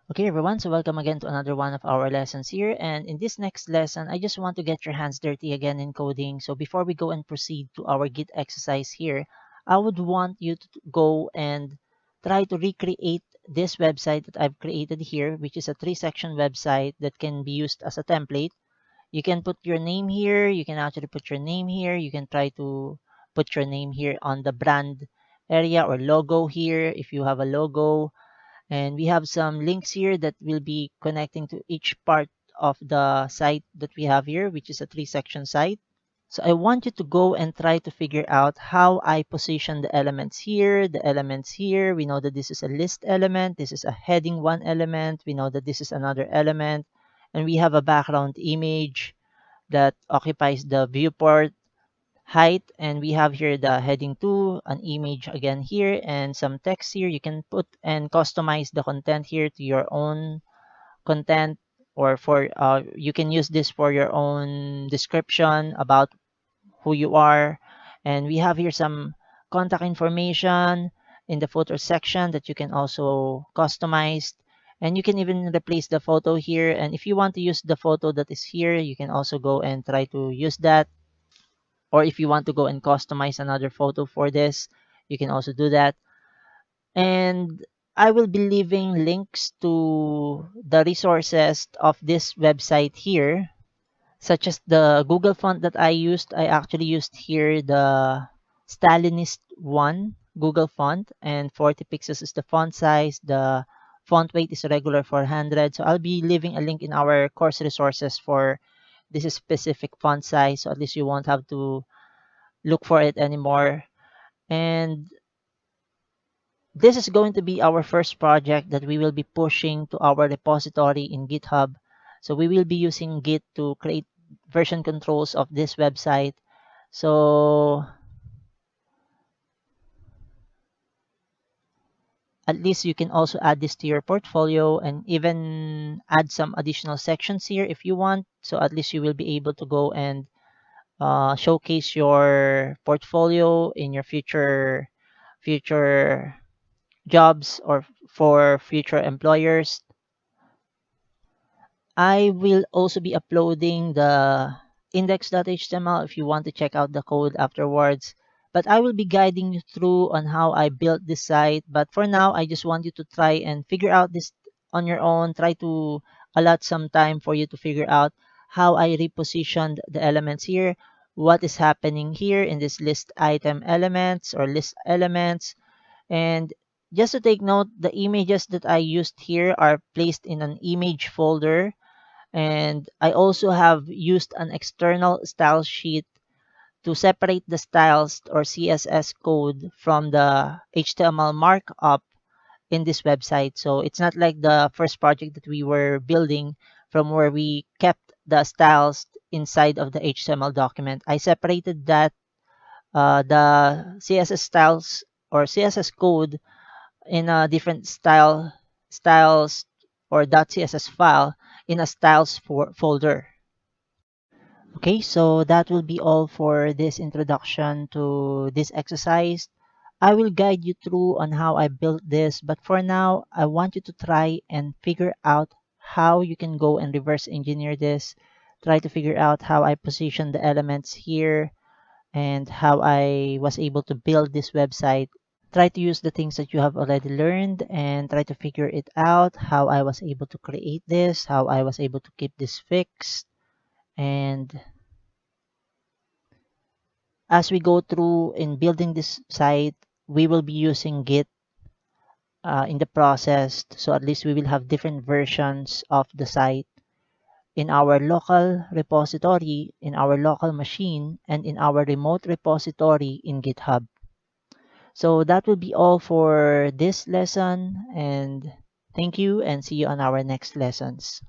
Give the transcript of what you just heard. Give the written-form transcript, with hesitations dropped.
Okay everyone, so welcome again to another one of our lessons here, and in this next lesson I just want to get your hands dirty again in coding. So before we go and proceed to our Git exercise here, I would want you to go and try to recreate this website that I've created here, which is a 3-section website that can be used as a template. You can put your name here, you can actually put your name here, you can try to put your name here on the brand area or logo here if you have a logo. And we have some links here that will be connecting to each part of the site that we have here, which is a 3-section site. So I want you to go and try to figure out how I position the elements here, the elements here. We know that this is a list element, this is a heading 1 element, we know that this is another element, and we have a background image that occupies the viewport height, and we have here the heading 2, an image again here, and some text here. You can put and customize the content here to your own content, or for you can use this for your own description about who you are. And we have here some contact information in the footer section that you can also customize, and you can even replace the photo here. And if you want to use the photo that is here, you can also go and try to use that, or if you want to go and customize another photo for this, you can also do that. And I will be leaving links to the resources of this website here, such as the Google font that I used. I actually used here the Stalinist 1 Google font, and 40 pixels is the font size. The font weight is regular 400. So I'll be leaving a link in our course resources for this specific font size, so at least you won't have to look for it anymore. And this is going to be our first project that we will be pushing to our repository in GitHub. So we will be using Git to create version controls of this website. So at least you can also add this to your portfolio and even add some additional sections here if you want. So at least you will be able to go and showcase your portfolio in your future jobs or for future employers. I will also be uploading the index.html if you want to check out the code afterwards. But I will be guiding you through on how I built this site. But for now, I just want you to try and figure out this on your own. Try to allot some time for you to figure out how I repositioned the elements here, what is happening here in this list item elements or list elements. And just to take note, the images that I used here are placed in an image folder. And I also have used an external style sheet to separate the styles or CSS code from the HTML markup in this website. So it's not like the first project that we were building from where we kept the styles inside of the HTML document. I separated that the CSS styles or CSS code in a different styles or .css file in a styles folder. Okay, so that will be all for this introduction to this exercise. I will guide you through on how I built this, but for now, I want you to try and figure out how you can go and reverse engineer this. Try to figure out how I position the elements here and how I was able to build this website. Try to use the things that you have already learned and try to figure it out, how I was able to create this, how I was able to keep this fixed. And as we go through in building this site, we will be using Git in the process. So at least we will have different versions of the site in our local repository, in our local machine, and in our remote repository in GitHub. So that will be all for this lesson, and thank you and see you on our next lessons.